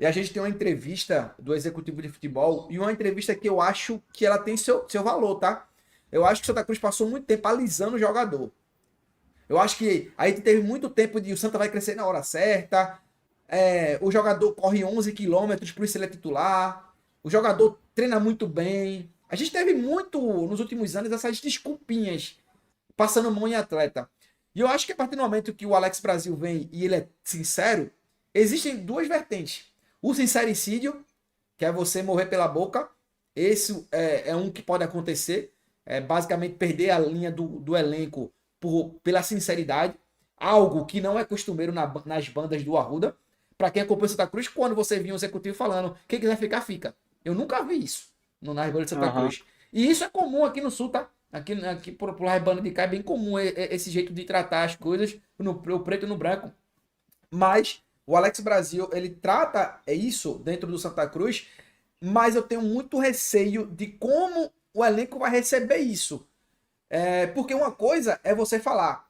E a gente tem uma entrevista do executivo de futebol e uma entrevista que eu acho que ela tem seu valor, tá? Eu acho que o Santa Cruz passou muito tempo alisando o jogador. Eu acho que aí teve muito tempo de o Santa vai crescer na hora certa, o jogador corre 11 quilômetros, por isso ele é titular, o jogador treina muito bem. A gente teve muito, nos últimos anos, essas desculpinhas passando mão em atleta. E eu acho que a partir do momento que o Alex Brasil vem e ele é sincero, existem duas vertentes. O sincericídio, que é você morrer pela boca. Esse é um que pode acontecer. É basicamente perder a linha do elenco pela sinceridade. Algo que não é costumeiro nas bandas do Arruda. Para quem acompanha o Santa Cruz, quando você viu um executivo falando, quem quiser ficar, fica. Eu nunca vi isso nas bandas de Santa Aham. Cruz. E isso é comum aqui no Sul, tá? Aqui por lá, banda de cá, é bem comum esse jeito de tratar as coisas, o preto e no branco. Mas o Alex Brasil, ele trata isso dentro do Santa Cruz, mas eu tenho muito receio de como o elenco vai receber isso. Porque uma coisa é você falar,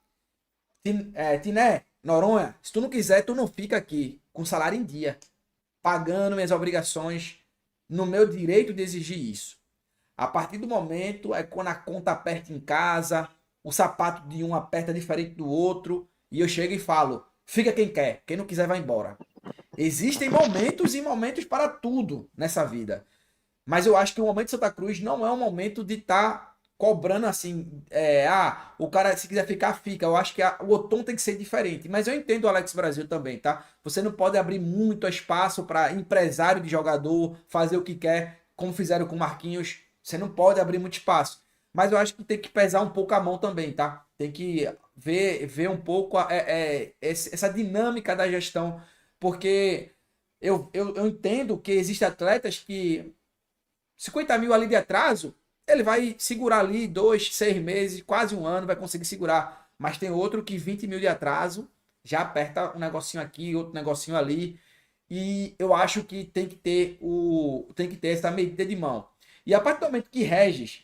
Tiné, Noronha, se tu não quiser, tu não fica aqui com salário em dia, pagando minhas obrigações, no meu direito de exigir isso. A partir do momento é quando a conta aperta em casa, o sapato de um aperta diferente do outro, e eu chego e falo: fica quem quer, quem não quiser vai embora. Existem momentos e momentos para tudo nessa vida. Mas eu acho que o momento de Santa Cruz não é um momento de estar cobrando assim, o cara se quiser ficar, fica. Eu acho que o tom tem que ser diferente. Mas eu entendo o Alex Brasil também, tá? Você não pode abrir muito espaço para empresário de jogador fazer o que quer, como fizeram com o Marquinhos. Você não pode abrir muito espaço. Mas eu acho que tem que pesar um pouco a mão também, tá? Tem que ver um pouco essa dinâmica da gestão, porque eu entendo que existem atletas que 50 mil ali de atraso, ele vai segurar ali 2, 6 meses, quase um ano, vai conseguir segurar. Mas tem outro que 20 mil de atraso, já aperta um negocinho aqui, outro negocinho ali. E eu acho que tem que ter essa medida de mão. E a partir do momento que Regis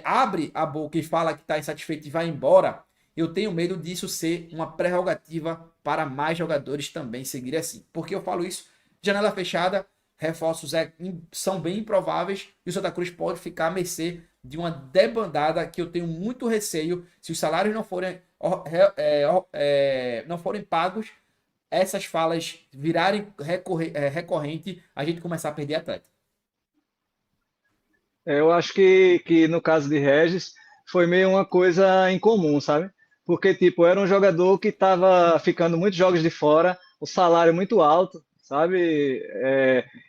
abre a boca e fala que está insatisfeito e vai embora, eu tenho medo disso ser uma prerrogativa para mais jogadores também seguirem assim. Porque eu falo isso, janela fechada, reforços são bem improváveis e o Santa Cruz pode ficar à mercê de uma debandada que eu tenho muito receio se os salários não forem pagos, essas falas virarem recorrente, a gente começar a perder atleta. Eu acho que no caso de Regis foi meio uma coisa incomum, sabe? Porque, tipo, era um jogador que estava ficando muitos jogos de fora, o salário muito alto, sabe?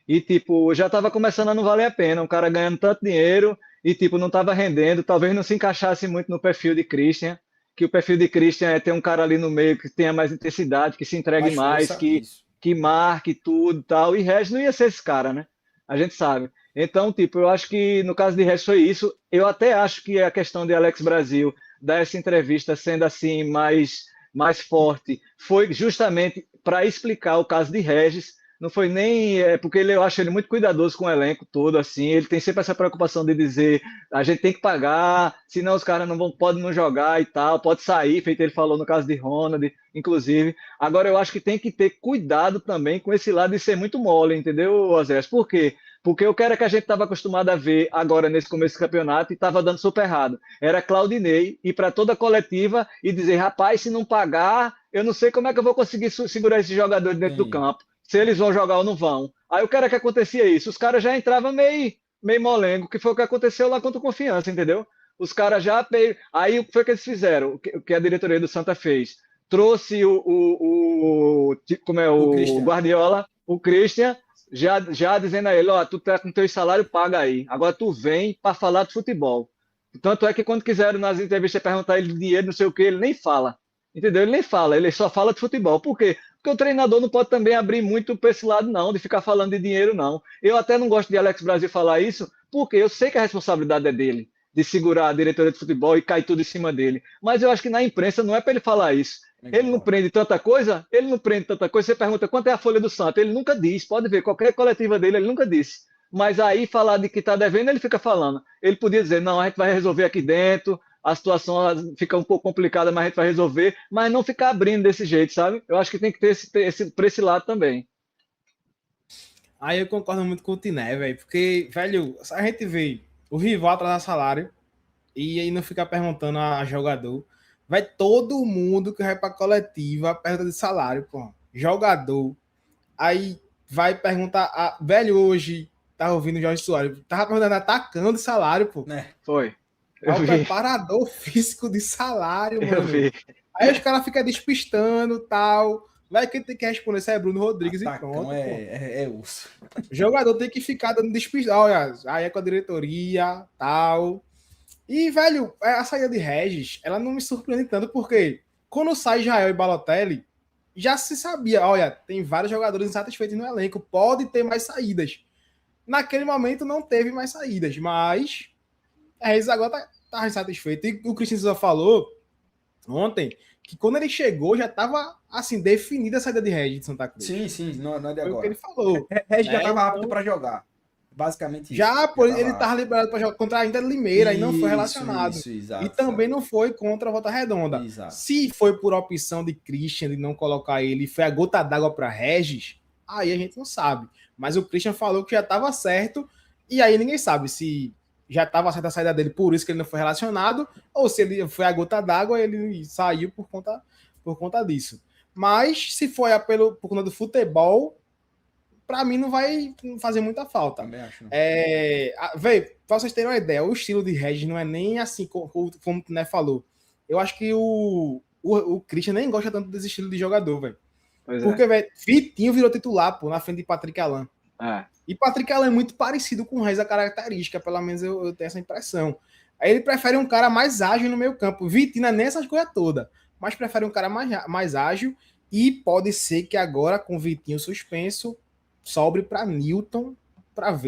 E, tipo, já estava começando a não valer a pena. Um cara ganhando tanto dinheiro e, tipo, não estava rendendo, talvez não se encaixasse muito no perfil de Christian, que o perfil de Christian é ter um cara ali no meio que tenha mais intensidade, que se entregue Mais mais, força, isso. que marque tudo e tal. E Regis não ia ser esse cara, né? A gente sabe. Então, tipo, eu acho que no caso de Regis foi isso. Eu até acho que a questão de Alex Brasil dar essa entrevista sendo assim mais forte foi justamente para explicar o caso de Regis. Não foi nem porque eu acho ele muito cuidadoso com o elenco todo assim. Ele tem sempre essa preocupação de dizer a gente tem que pagar, senão os caras não vão podem não jogar e tal, pode sair, feito ele falou no caso de Ronald, inclusive. Agora eu acho que tem que ter cuidado também com esse lado de ser muito mole, entendeu, Osés? Por quê? Porque o cara que a gente estava acostumado a ver agora nesse começo do campeonato e estava dando super errado. Era Claudinei ir para toda a coletiva e dizer: rapaz, se não pagar, eu não sei como é que eu vou conseguir segurar esses jogadores dentro do Sim. campo, se eles vão jogar ou não vão. Aí o cara que acontecia isso, os caras já entravam meio molengo, que foi o que aconteceu lá contra o Confiança, entendeu? Os caras já. Aí o que foi que eles fizeram? O que a diretoria do Santa fez? Trouxe como é, O o Christian. Guardiola, o Christian, já dizendo a ele, ó, tu tá com teu salário, paga aí. Agora tu vem para falar de futebol. Tanto é que quando quiseram nas entrevistas perguntar ele de dinheiro, não sei o que, ele nem fala. Entendeu? Ele nem fala, ele só fala de futebol. Por quê? Porque o treinador não pode também abrir muito para esse lado, não, de ficar falando de dinheiro, não. Eu até não gosto de Alex Brasil falar isso, porque eu sei que a responsabilidade é dele, de segurar a diretoria de futebol e cair tudo em cima dele. Mas eu acho que na imprensa não é para ele falar isso. Eu Ele não concordo. prende tanta coisa, ele não prende tanta coisa. Você pergunta quanto é a folha do Santos, ele nunca diz. Pode ver, qualquer coletiva dele, ele nunca disse. Mas aí falar de que está devendo, ele fica falando. Ele podia dizer, não, a gente vai resolver aqui dentro, a situação fica um pouco complicada, mas a gente vai resolver, mas não ficar abrindo desse jeito, sabe? Eu acho que tem que ter esse para esse lado também. Aí eu concordo muito com o Tiné, velho. Porque, velho, se a gente vê o rival atrasar salário e aí não ficar perguntando a jogador, vai todo mundo que vai pra coletiva pergunta de salário, pô. Jogador. Aí vai perguntar. Velho, hoje, tava ouvindo o Jorge Soares, tava perguntando atacando de salário, pô. Né? Foi. Eu Ao vi, preparador físico de salário, eu mano. vi. Aí os caras ficam despistando tal. Vai que tem que responder se é Bruno Rodrigues e Atacão pronto. Pô. é urso. O jogador tem que ficar dando despistão. Olha, aí é com a diretoria, tal. E, velho, a saída de Regis, ela não me surpreende tanto, porque quando sai Israel e Balotelli, já se sabia, olha, tem vários jogadores insatisfeitos no elenco, pode ter mais saídas. Naquele momento não teve mais saídas, mas Regis agora tá insatisfeito. E o Cristiano Souza falou ontem que quando ele chegou já estava assim definida a saída de Regis de Santa Cruz. Sim, não é de Foi o que agora. ele falou. Regis já né? estava apto Então, para jogar. Basicamente isso. já pô, ele tava estava liberado para jogar contra a Inter de Limeira e não foi relacionado. Isso, exato. E também não foi contra a Volta Redonda. Exato. Se foi por opção de Christian de não colocar ele, foi a gota d'água para Regis, aí a gente não sabe. Mas o Christian falou que já estava certo, e aí ninguém sabe se já estava certa a saída dele, por isso que ele não foi relacionado, ou se ele foi a gota d'água e ele saiu por conta disso. Mas se foi por conta do futebol, para mim não vai fazer muita falta. Também acho. Não. Véi, pra vocês terem uma ideia, o estilo de Regis não é nem assim como o Né falou. Eu acho que o Christian nem gosta tanto desse estilo de jogador, velho. Porque, velho, Vitinho virou titular, pô, na frente de Patrick Alan. E Patrick Alan é muito parecido com o Regis, a característica, pelo menos eu tenho essa impressão. Aí ele prefere um cara mais ágil no meio campo. Vitinho não é nem essas coisas todas, mas prefere um cara mais ágil, e pode ser que agora, com o Vitinho suspenso, sobre para Newton para ver